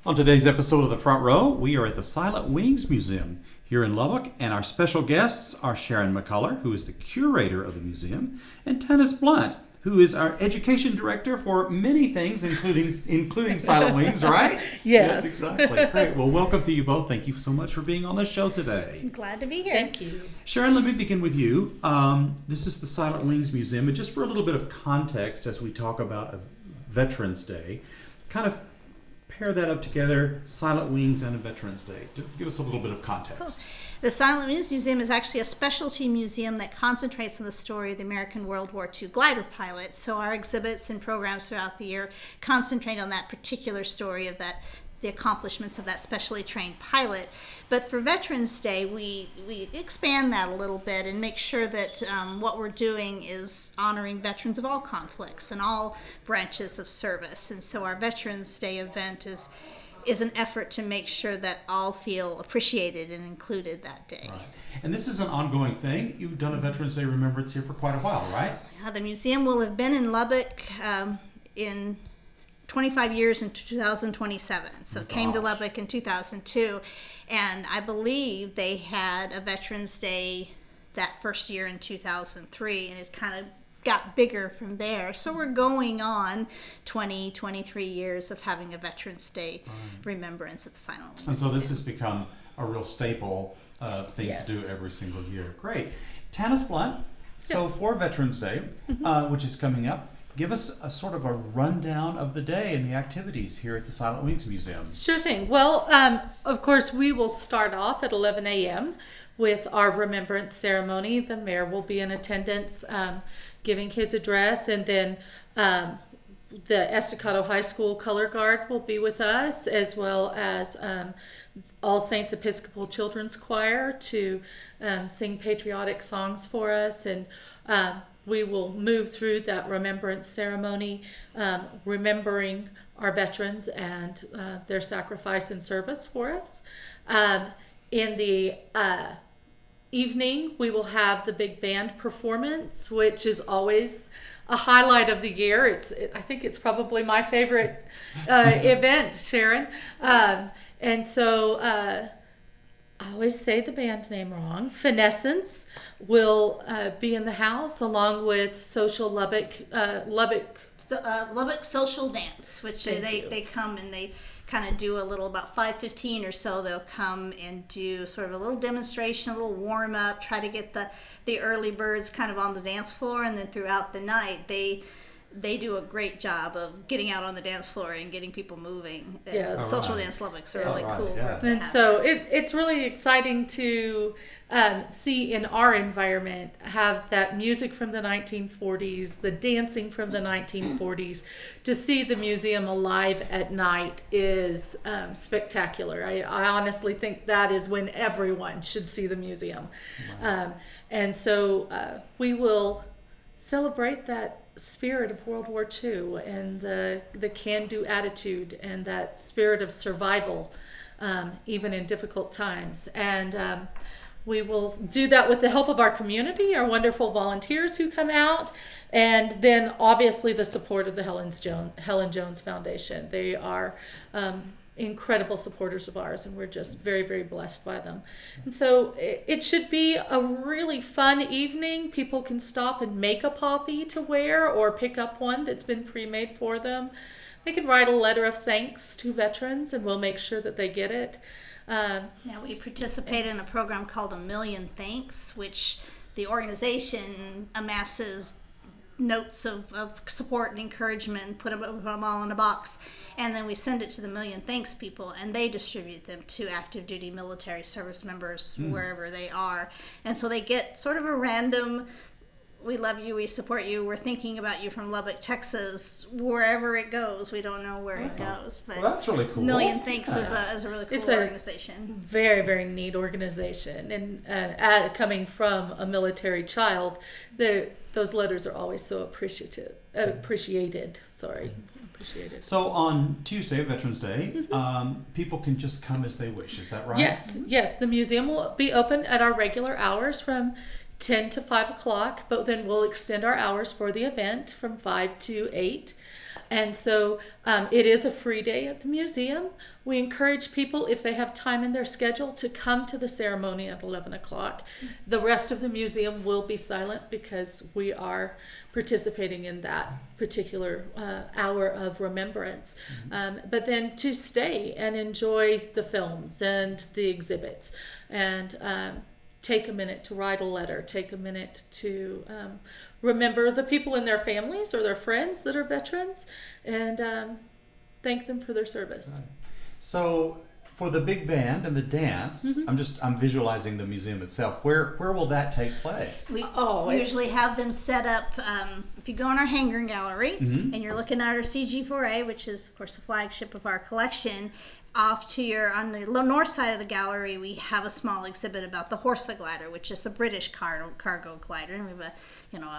On today's episode of The Front Row, we are at the Silent Wings Museum here in Lubbock, and our special guests are Sharon McCullar, who is the curator of the museum, and Tanis Blount, who is our education director for many things, including Silent Wings, right? Yes. Exactly. Great. Well, welcome to you both. Thank you so much for being on the show today. I'm glad to be here. Thank you. Sharon, let me begin with you. This is the Silent Wings Museum, and just for a little bit of context as we talk about Veterans Day, kind of pair that up together, Silent Wings and a Veterans Day. To give us a little bit of context. Cool. The Silent Wings Museum is actually a specialty museum that concentrates on the story of the American World War II glider pilots. So our exhibits and programs throughout the year concentrate on that particular story of the accomplishments of that specially trained pilot. But for Veterans Day, we expand that a little bit and make sure that what we're doing is honoring veterans of all conflicts and all branches of service. And so our Veterans Day event is an effort to make sure that all feel appreciated and included that day. Right. And this is an ongoing thing. You've done a Veterans Day Remembrance here for quite a while, right? Yeah, the museum will have been in Lubbock in 25 years in 2027. So it came to Lubbock in 2002. And I believe they had a Veterans Day that first year in 2003. And it kind of got bigger from there. So we're going on 23 years of having a Veterans Day remembrance at the Silent Wings. And so this has become a real staple thing Yes. to do every single year. Great. Tanis Blount, so Yes. for Veterans Day, which is coming up, give us a sort of a rundown of the day and the activities here at the Silent Wings Museum. Sure thing. Well, of course, we will start off at 11 a.m. with our remembrance ceremony. The mayor will be in attendance giving his address, and then the Estacado High School Color Guard will be with us, as well as All Saints Episcopal Children's Choir to sing patriotic songs for us, and we will move through that remembrance ceremony, remembering our veterans and their sacrifice and service for us. In the evening, we will have the big band performance, which is always a highlight of the year. I think it's probably my favorite event, Sharon. And so I always say the band name wrong. Finessence will be in the house along with Social Lubbock. Lubbock Social Dance, which they come and they kind of do a little, about 5:15 or so, they'll come and do sort of a little demonstration, a little warm up, try to get the early birds kind of on the dance floor, and then throughout the night they do a great job of getting out on the dance floor and getting people moving. Yeah. Social Dance Lubbock's a really cool group to And have. so it's really exciting to see in our environment, have that music from the 1940s, the dancing from the 1940s. To see the museum alive at night is spectacular. I honestly think that is when everyone should see the museum. Wow. And so we will celebrate that spirit of World War II and the can-do attitude and that spirit of survival, even in difficult times. And we will do that with the help of our community, our wonderful volunteers who come out, and then obviously the support of the Helen Jones Foundation. They are incredible supporters of ours, and we're just very, very blessed by them. And so it should be a really fun evening. People can stop and make a poppy to wear or pick up one that's been pre-made for them. They can write a letter of thanks to veterans, and we'll make sure that they get it. Now, we participate in a program called A Million Thanks, which the organization amasses notes of support and encouragement and put them all in a box, and then we send it to the Million Thanks people, and they distribute them to active duty military service members wherever they are. And so they get sort of a random, we love you, we support you, we're thinking about you from Lubbock, Texas, wherever it goes. We don't know where it goes, but Well, that's really cool. Million Thanks is a really cool organization. Very, very neat organization. And coming from a military child, those letters are always so appreciated. So on Tuesday, Veterans Day, people can just come as they wish. Is that right? Yes. The museum will be open at our regular hours from 10 to 5 o'clock, but then we'll extend our hours for the event from 5 to 8. And so it is a free day at the museum. We encourage people, if they have time in their schedule, to come to the ceremony at 11 o'clock. The rest of the museum will be silent because we are participating in that particular hour of remembrance. But then to stay and enjoy the films and the exhibits, and take a minute to write a letter, take a minute to remember the people in their families or their friends that are veterans, and thank them for their service. Right. So for the big band and the dance, I'm visualizing the museum itself. Where will that take place? We usually have them set up, if you go in our hangar gallery and you're looking at our CG4A, which is of course the flagship of our collection, off to on the north side of the gallery, we have a small exhibit about the Horsa glider, which is the British cargo glider, and we have a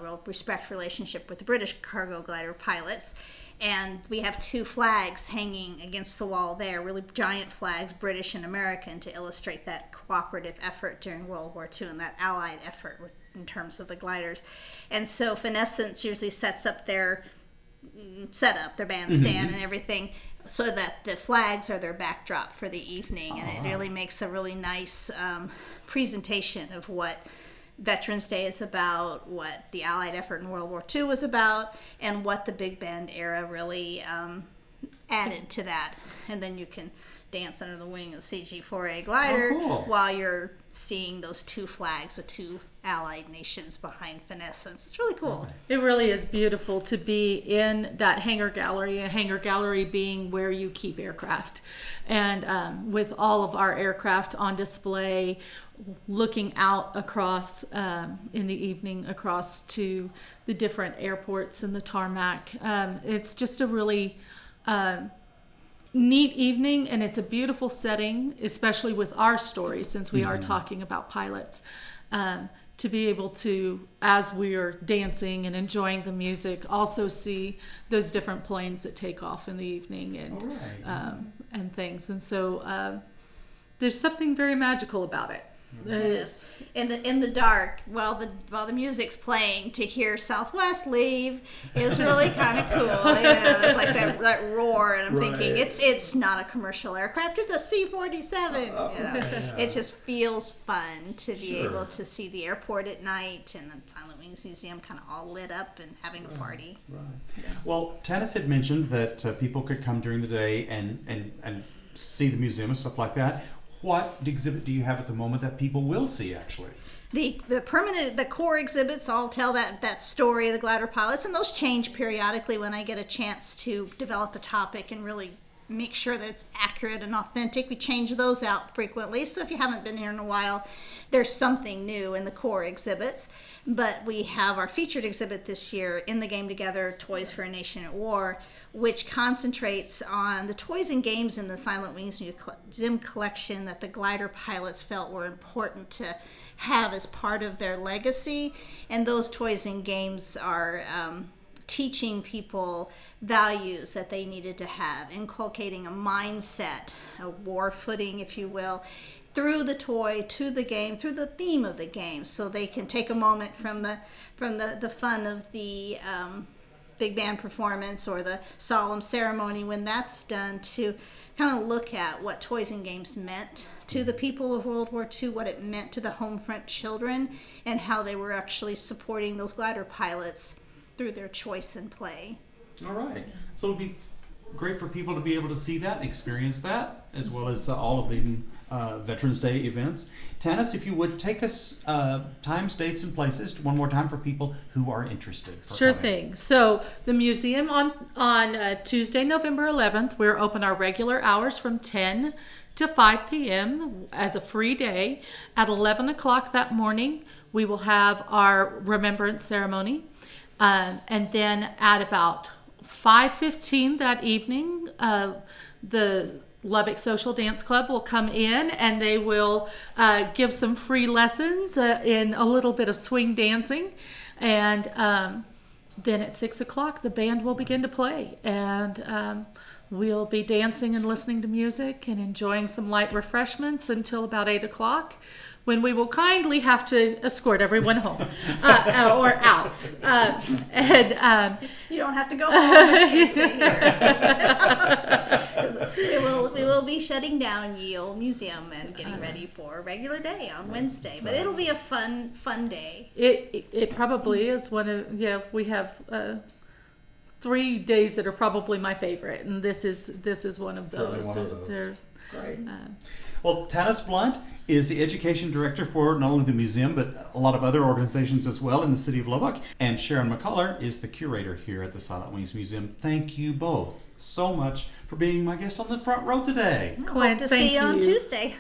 real respect relationship with the British cargo glider pilots. And we have two flags hanging against the wall there, really giant flags, British and American, to illustrate that cooperative effort during World War II and that Allied effort in terms of the gliders. And so Finessence usually sets up their bandstand and everything, so that the flags are their backdrop for the evening, and it really makes a really nice presentation of what Veterans Day is about, what the Allied effort in World War II was about, and what the big band era really added to that. And then you can dance under the wing of the CG-4A glider while you're seeing those two flags of two Allied nations behind Finessence. It's really cool. It really is beautiful to be in that hangar gallery, a hangar gallery being where you keep aircraft. And with all of our aircraft on display, looking out across in the evening across to the different airports and the tarmac. It's just a really neat evening, and it's a beautiful setting, especially with our story, since we are talking about pilots. To be able to, as we are dancing and enjoying the music, also see those different planes that take off in the evening and things. And so there's something very magical about it. It is. In the dark, while the music's playing, to hear Southwest leave is really kind of cool. It's like that roar, and I'm thinking it's not a commercial aircraft; it's a C-47. It just feels fun to be able to see the airport at night and the Silent Wings Museum kind of all lit up and having a party. Right. Yeah. Well, Tanis had mentioned that people could come during the day and see the museum and stuff like that. What exhibit do you have at the moment that people will see, actually? The core exhibits all tell that story of the glider pilots, and those change periodically when I get a chance to develop a topic and really make sure that it's accurate and authentic. We change those out frequently, so if you haven't been here in a while, there's something new in the core exhibits. But we have our featured exhibit this year, In the Game Together, Toys for a Nation at War, which concentrates on the toys and games in the Silent Wings Museum collection that the glider pilots felt were important to have as part of their legacy. And those toys and games are teaching people values that they needed to have, inculcating a mindset, a war footing, if you will, through the toy to the game, through the theme of the game, so they can take a moment from the fun of the big band performance or the solemn ceremony when that's done, to kind of look at what toys and games meant to the people of World War II, what it meant to the home front children, and how they were actually supporting those glider pilots through their choice and play. All right. So it'll be great for people to be able to see that and experience that, as well as all of the Veterans Day events. Tanis, if you would take us times, dates, and places one more time for people who are interested. Sure thing. So the museum on Tuesday, November 11th, we're open our regular hours from 10 to 5 p.m. as a free day. At 11 o'clock that morning, we will have our remembrance ceremony. And then at about 5:15 that evening, the Lubbock Social Dance Club will come in, and they will give some free lessons in a little bit of swing dancing. And then at 6 o'clock, the band will begin to play. And We'll be dancing and listening to music and enjoying some light refreshments until about 8 o'clock, when we will kindly have to escort everyone home or out. You don't have to go home, but you can stay here. we will be shutting down Ye Olde Museum and getting ready for a regular day on Wednesday. But it'll be a fun day. It probably is one of, we have 3 days that are probably my favorite, and this is one of those. One of those. Great. Well, Tanis Blount is the education director for not only the museum, but a lot of other organizations as well in the city of Lubbock. And Sharon McCullar is the curator here at the Silent Wings Museum. Thank you both so much for being my guest on the front row today. Hope to see you on Tuesday.